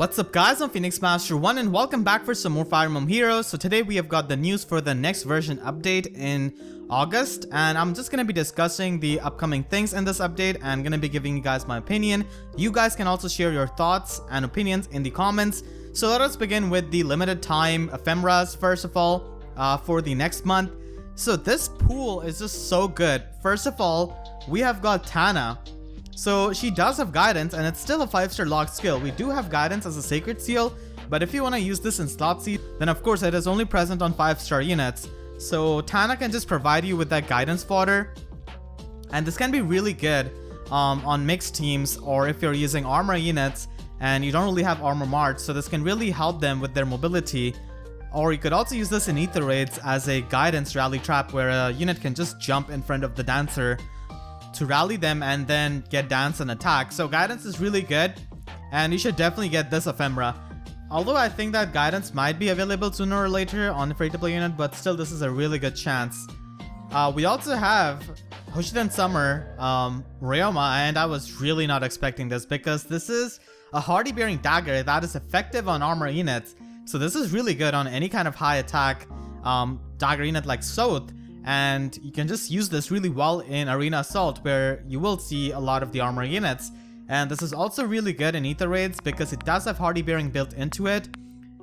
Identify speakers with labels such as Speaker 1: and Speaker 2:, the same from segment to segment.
Speaker 1: What's up guys, I'm Phoenix Master 1 and welcome back for some more Fire Emblem Heroes. So today we have got the news for the next version update in August, and I'm just going to be discussing the upcoming things in this update and going to be giving you guys my opinion. You guys can also share your thoughts and opinions in the comments. So let us begin with the limited time Ephemeras first of all for the next month. So this pool is just so good. First of all, we have got Tana. So she does have guidance and it's still a 5-star locked skill. We do have guidance as a sacred seal, but if you want to use this in slot seed, then of course it is only present on 5-star units. So Tana can just provide you with that guidance fodder, and this can be really good on mixed teams, or if you're using armor units and you don't really have armor march, so this can really help them with their mobility. Or you could also use this in ether raids as a guidance rally trap where a unit can just jump in front of the dancer to rally them and then get dance and attack. So guidance is really good and you should definitely get this ephemera. Although I think that guidance might be available sooner or later on the free-to-play unit, but still this is a really good chance. We also have Hoshide and Summer Ryoma, and I was really not expecting this because this is a hardy bearing dagger that is effective on armor units. So this is really good on any kind of high attack dagger unit like Soth. And you can just use this really well in Arena Assault where you will see a lot of the armor units. And this is also really good in ether raids because it does have hardy bearing built into it.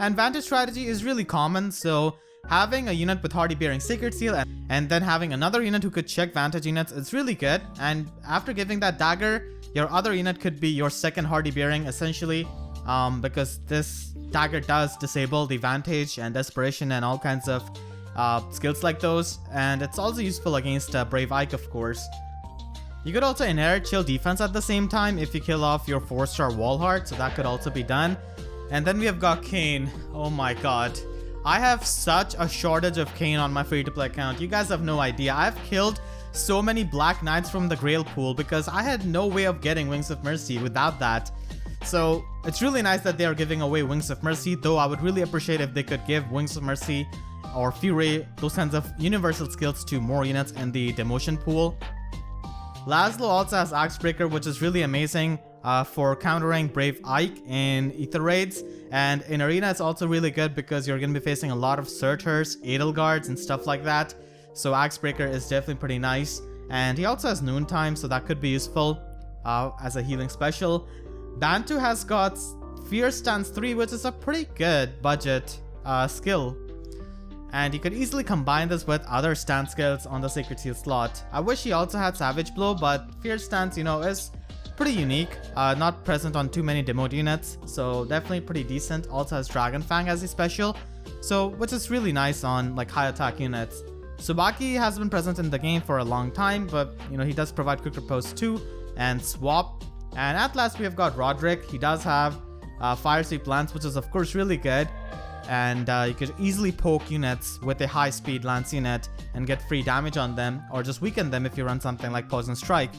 Speaker 1: And vantage strategy is really common, so having a unit with hardy bearing sacred seal and then having another unit who could check vantage units is really good. And after giving that dagger, your other unit could be your second hardy bearing essentially, because this dagger does disable the vantage and desperation and all kinds of skills like those, and it's also useful against Brave Ike, of course. You could also inherit chill defense at the same time if you kill off your 4-star wall heart, so that could also be done. And then we have got Kane. Oh my god, I have such a shortage of Kane on my free-to-play account. You guys have no idea. I've killed so many Black Knights from the Grail pool because I had no way of getting Wings of Mercy without that. So it's really nice that they are giving away Wings of Mercy, though I would really appreciate if they could give Wings of Mercy or Fury, those kinds of universal skills to more units in the demotion pool. Laszlo also has Axebreaker, which is really amazing for countering Brave Ike in ether raids, and in Arena it's also really good because you're going to be facing a lot of Surters, Edelguards and stuff like that. So Axebreaker is definitely pretty nice, and he also has Noontime, so that could be useful as a healing special. Bantu has got Fierce Stance 3, which is a pretty good budget skill. And you could easily combine this with other stance skills on the Sacred Seal slot. I wish he also had Savage Blow, but Fierce Stance, you know, is pretty unique. Not present on too many demote units, so definitely pretty decent. Also has Dragon Fang as a special, so which is really nice on like high attack units. Subaki has been present in the game for a long time, but you know, he does provide quick riposte too, and swap. And at last we have got Rodrik. He does have Fire Sweep Lance, which is of course really good. And you could easily poke units with a high speed lance unit and get free damage on them, or just weaken them if you run something like Poison Strike.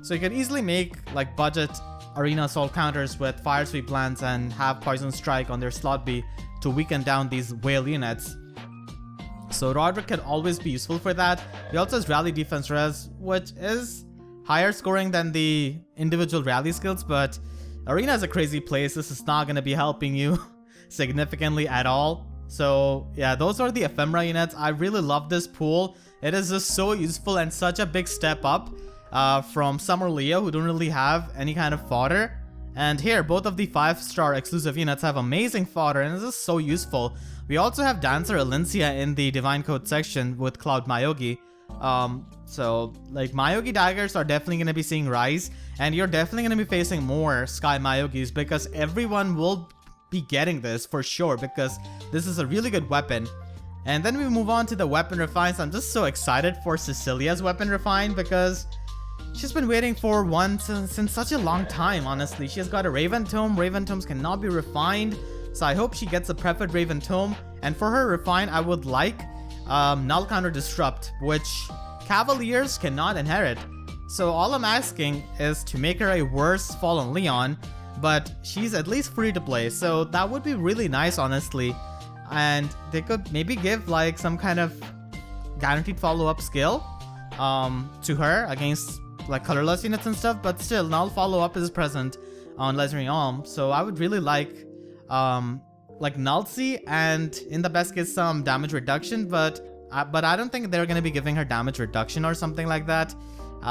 Speaker 1: So you could easily make like budget Arena Assault counters with Fire Sweep Lance and have Poison Strike on their slot B to weaken down these whale units. So Rodrik can always be useful for that. He also has Rally Defense Res, which is higher scoring than the individual rally skills, but Arena is a crazy place. This is not going to be helping you significantly at all. So yeah, those are the ephemera units. I really love this pool. It is just so useful and such a big step up from Summer Leo, who don't really have any kind of fodder. And here, both of the 5-star exclusive units have amazing fodder, and this is so useful. We also have Dancer Elincia in the Divine Code section with Cloud Mayogi. So like Mayogi daggers are definitely going to be seeing rise, and you're definitely going to be facing more Sky Mayogis because everyone will be getting this for sure because this is a really good weapon. And then we move on to the weapon refines. I'm just so excited for Cecilia's weapon refine because she's been waiting for one since such a long time. Honestly, she's got a Raven Tome. Raven Tomes cannot be refined, so I hope she gets a preferred Raven Tome. And for her refine, I would like Null Counter Disrupt, which Cavaliers cannot inherit. So all I'm asking is to make her a worse Fallen Leon, but she's at least free to play, so that would be really nice, honestly. And they could maybe give like some kind of guaranteed follow-up skill to her against like colorless units and stuff, but still null follow-up is present on Legendary Alm, so I would really like like nullcy and in the best case some damage reduction, but I don't think they're gonna be giving her damage reduction or something like that,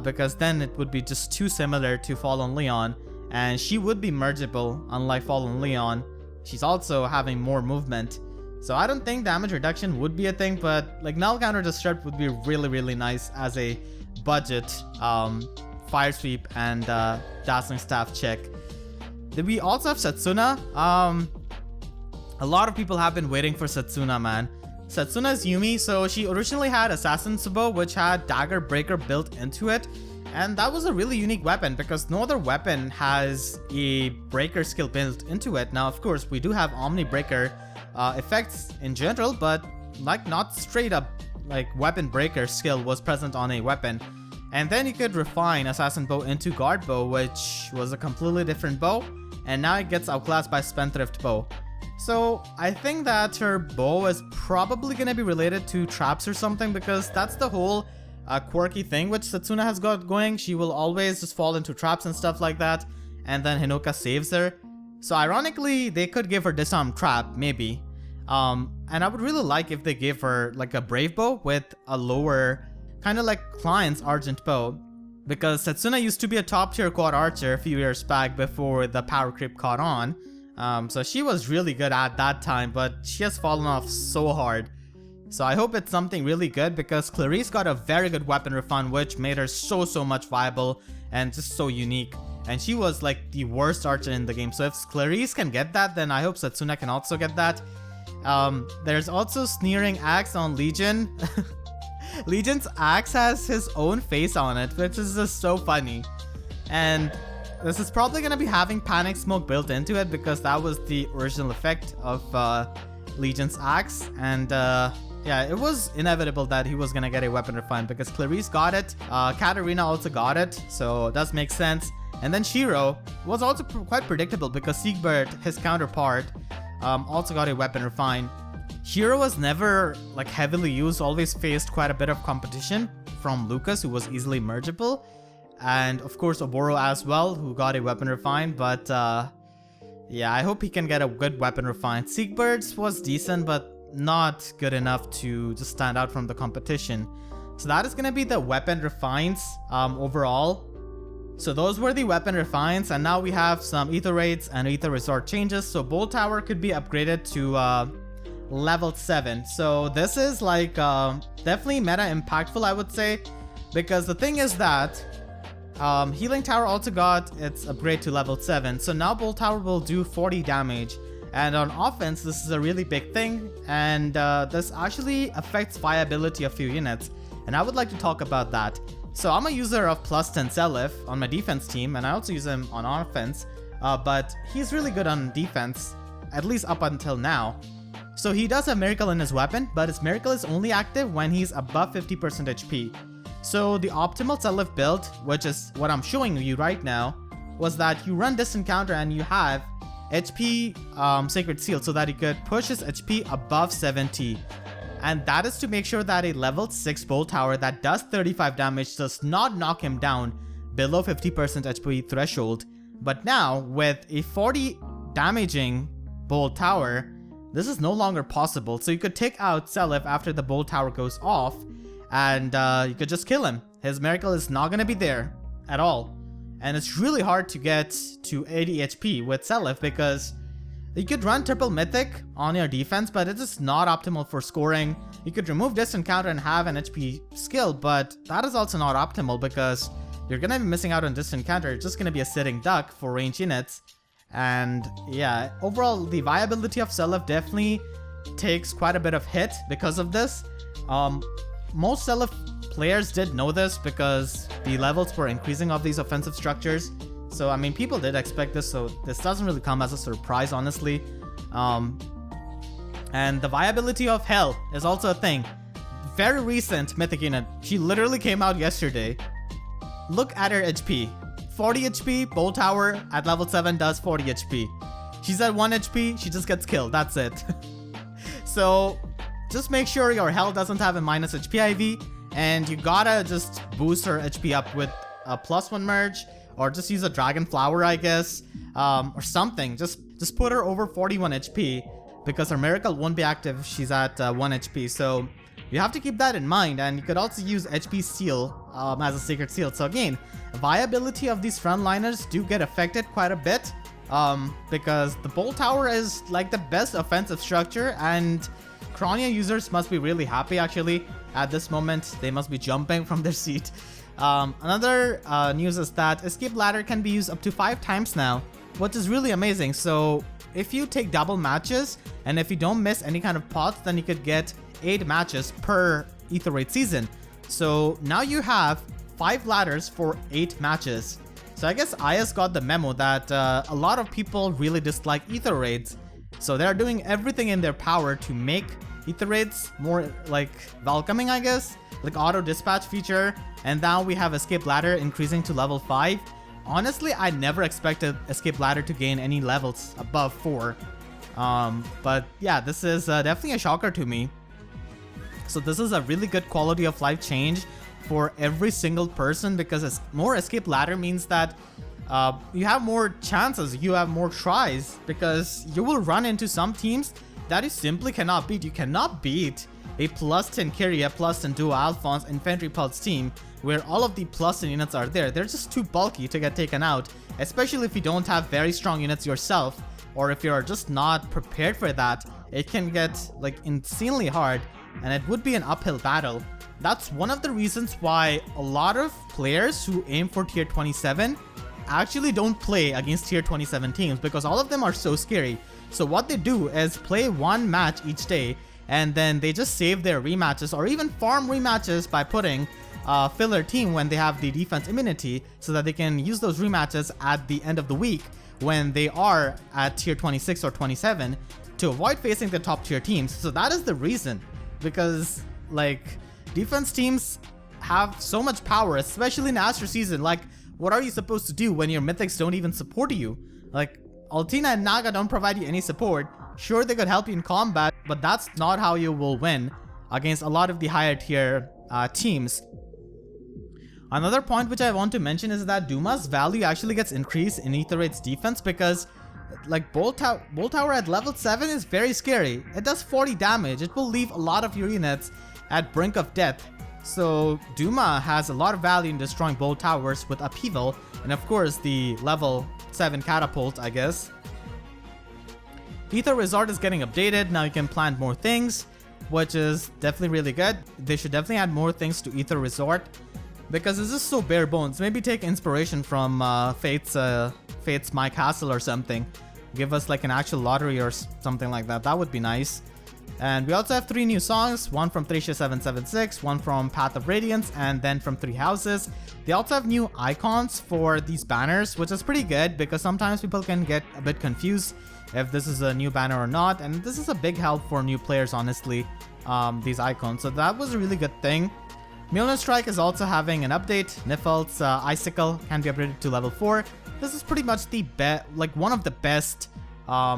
Speaker 1: because then it would be just too similar to Fallen Leon, and she would be mergeable unlike Fallen Leon. She's also having more movement, so I don't think damage reduction would be a thing, but like null counter disrupt would be really nice as a budget fire sweep and dazzling staff check. Then we also have Setsuna. A lot of people have been waiting for Setsuna, man. Setsuna's Yumi, so she originally had Assassin's Bow, which had Dagger Breaker built into it, and that was a really unique weapon because no other weapon has a breaker skill built into it. Now, of course, we do have Omni Breaker effects in general, but like not straight up like weapon breaker skill was present on a weapon. And then you could refine Assassin Bow into Guard Bow, which was a completely different bow, and now it gets outclassed by Spendthrift Bow. So I think that her bow is probably going to be related to traps or something, because that's the whole quirky thing which Setsuna has got going. She will always just fall into traps and stuff like that, and then Hinoka saves her. So ironically, they could give her Disarm Trap, maybe. And I would really like if they gave her like a Brave Bow with a lower, kind of like Klein's Argent Bow, because Setsuna used to be a top tier quad archer a few years back before the power creep caught on. So she was really good at that time, but she has fallen off so hard. So I hope it's something really good, because Clarice got a very good weapon refund, which made her so much viable and just so unique. And she was like the worst archer in the game. So if Clarice can get that, then I hope Setsuna can also get that. There's also Sneering Axe on Legion. Legion's axe has his own face on it, which is just so funny. And this is probably going to be having Panic Smoke built into it, because that was the original effect of Legion's axe. And yeah, it was inevitable that he was going to get a weapon refine, because Clarice got it, Katarina also got it, so it does make sense. And then Shiro was also quite predictable, because Siegbert, his counterpart, also got a weapon refine. Shiro was never like heavily used, always faced quite a bit of competition from Lucas, who was easily mergeable. And of course Oboro as well, who got a weapon refine, but yeah, I hope he can get a good weapon refine. Siegbert's was decent, but not good enough to just stand out from the competition. So that is going to be the weapon refines overall. So those were the weapon refines, and now we have some Ether Raids and Ether Resort changes. So Bolt Tower could be upgraded to level 7. So this is like definitely meta impactful, I would say, because the thing is that Healing Tower also got its upgrade to level 7. So now Bolt Tower will do 40 damage. And on offense, this is a really big thing. And this actually affects viability of few units. And I would like to talk about that. So I'm a user of plus 10 Selif on my defense team. And I also use him on offense. But he's really good on defense, at least up until now. So he does have Miracle in his weapon, but his Miracle is only active when he's above 50% HP. So the optimal Selif build, which is what I'm showing you right now, was that you run Distant Counter and you have HP Sacred Seal so that you could push his HP above 70. And that is to make sure that a level 6 Bolt Tower that does 35 damage does not knock him down below 50% HP threshold. But now, with a 40 damaging Bolt Tower, this is no longer possible. So you could take out Selif after the Bolt Tower goes off, and you could just kill him. His Miracle is not going to be there at all. And it's really hard to get to 80 HP with Selif, because you could run triple mythic on your defense, but it is not optimal for scoring. You could remove Distant Counter and have an HP skill, but that is also not optimal, because you're going to be missing out on Distant Counter. It's just going to be a sitting duck for range units. And yeah, overall the viability of Selif definitely takes quite a bit of hit because of this. Most Selif players did know this, because the levels were increasing of these offensive structures. So I mean, people did expect this, so this doesn't really come as a surprise, honestly. And the viability of Hell is also a thing. Very recent mythic unit. She literally came out yesterday. Look at her HP. 40 HP, Bolt Tower at level 7 does 40 HP. She's at 1 HP, she just gets killed, that's it. So just make sure your Hell doesn't have a minus HP IV, and you gotta just boost her HP up with a +1 merge, or just use a Dragon Flower, I guess, or something. Just just put her over 41 HP because her miracle won't be active if she's at 1 HP. So you have to keep that in mind, and you could also use HP Seal as a secret seal. So again, viability of these frontliners do get affected quite a bit because the Bolt Tower is like the best offensive structure, and Chronia users must be really happy actually at this moment. They must be jumping from their seat. Another news is that Escape Ladder can be used up to 5 times now, which is really amazing. So if you take double matches and if you don't miss any kind of pots, then you could get 8 matches per Ether Raid season. So now you have 5 ladders for 8 matches. So I guess IS got the memo that a lot of people really dislike Ether Raids. So they're doing everything in their power to make Ether Raids more like welcoming, I guess, like auto dispatch feature. And now we have Escape Ladder increasing to level 5. Honestly, I never expected Escape Ladder to gain any levels above 4. But yeah, this is definitely a shocker to me. So this is a really good quality of life change for every single person, because more Escape Ladder means that you have more chances, you have more tries, because you will run into some teams that you simply cannot beat. You cannot beat a plus 10 Kyria, plus 10 Duo Alphonse Infantry Pulse team where all of the plus 10 units are there. They're just too bulky to get taken out, especially if you don't have very strong units yourself, or if you're just not prepared for that. It can get like insanely hard, and it would be an uphill battle. That's one of the reasons why a lot of players who aim for tier 27 actually don't play against tier 27 teams, because all of them are so scary. So what they do is play one match each day, and then they just save their rematches or even farm rematches by putting filler team when they have the defense immunity, so that they can use those rematches at the end of the week when they are at tier 26 or 27 to avoid facing the top tier teams. So that is the reason, because like defense teams have so much power, especially in Astro season. Like, what are you supposed to do when your mythics don't even support you? Like, Altina and Naga don't provide you any support. Sure, they could help you in combat, but that's not how you will win against a lot of the higher tier teams. Another point which I want to mention is that Duma's value actually gets increased in Ether Raid's defense, because like Bolt Tower at level 7 is very scary. It does 40 damage. It will leave a lot of your units at brink of death. So Duma has a lot of value in destroying Bolt Towers with Upheaval, and of course the level 7 catapult, I guess. Ether Resort is getting updated. Now you can plant more things, which is definitely really good. They should definitely add more things to Ether Resort, because it's just so bare bones. Maybe take inspiration from Fate's My Castle or something. Give us like an actual lottery or something like that. That would be nice. And we also have 3 new songs, one from Thracia 776, one from Path of Radiance, and then from 3 Houses. They also have new icons for these banners, which is pretty good, because sometimes people can get a bit confused if this is a new banner or not, and this is a big help for new players, honestly, these icons. So that was a really good thing. Mjolnir Strike is also having an update. Nifl's Icicle can be upgraded to level 4. This is pretty much the one of the best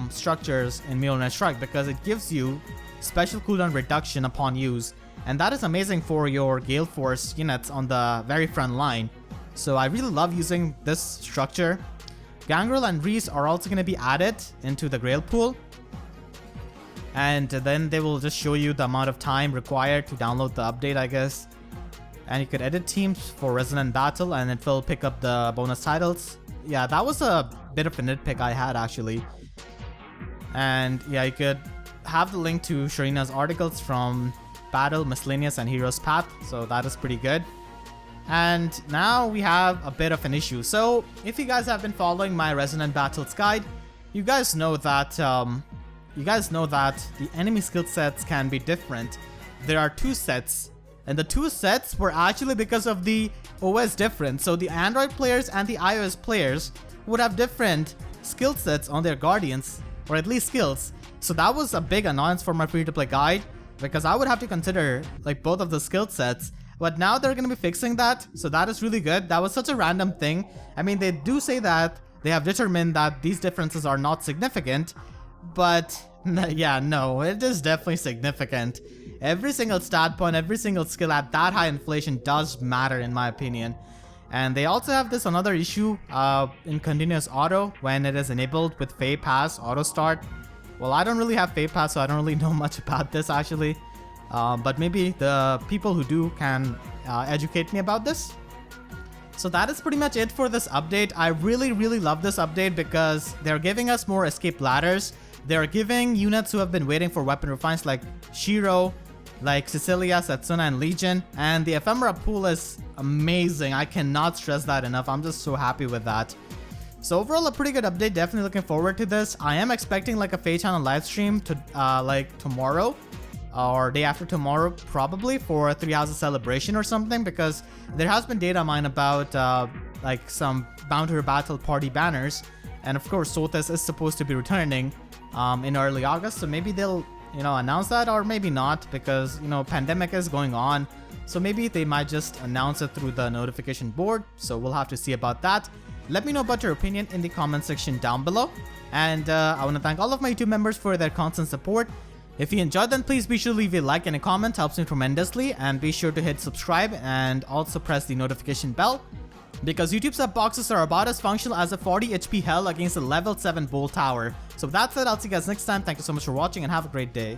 Speaker 1: structures in Mjolnir Strike, because it gives you special cooldown reduction upon use, and that is amazing for your Gale Force units on the very front line. So I really love using this structure. Gangrel and Reese are also going to be added into the Grail pool, and then they will just show you the amount of time required to download the update, I guess. And you could edit teams for Resonant Battle, and it will pick up the bonus titles. Yeah, that was a bit of a nitpick I had actually. And yeah, you could have the link to Sharina's articles from Battle, Miscellaneous, and Hero's Path, so that is pretty good. And now we have a bit of an issue. So if you guys have been following my Resonant Battles guide, you guys know that the enemy skill sets can be different. There are 2 sets, and the 2 sets were actually because of the OS difference. So the Android players and the iOS players would have different skill sets on their Guardians, or at least skills. So that was a big annoyance for my free-to-play guide, because I would have to consider like both of the skill sets. But now they're going to be fixing that, so that is really good. That was such a random thing. I mean, they do say that they have determined that these differences are not significant, but yeah, no, it is definitely significant. Every single stat point, every single skill at that high inflation does matter, in my opinion. And they also have this another issue in continuous auto when it is enabled with FEH Pass auto start. Well, I don't really have FEH Pass, so I don't really know much about this actually. But maybe the people who do can educate me about this. So that is pretty much it for this update. I really love this update because they're giving us more escape ladders. They're giving units who have been waiting for weapon refines like Shiro, like Cecilia, Setsuna, and Legion. And the Ephemera pool is amazing. I cannot stress that enough. I'm just so happy with that. So overall, a pretty good update. Definitely looking forward to this. I am expecting like a FEH channel live stream to like tomorrow or day after tomorrow, probably for a 3 houses celebration or something, because there has been data mined about like some bounty battle party banners, and of course Sothis is supposed to be returning in early August, so maybe they'll announce that, or maybe not, because pandemic is going on, so maybe they might just announce it through the notification board. So we'll have to see about that. Let me know about your opinion in the comment section down below, and I want to thank all of my YouTube members for their constant support. If you enjoyed, then please be sure to leave a like and a comment, helps me tremendously, and be sure to hit subscribe and also press the notification bell, because YouTube sub boxes are about as functional as a 40 HP hell against a level 7 bolt tower. So with that said, I'll see you guys next time. Thank you so much for watching and have a great day.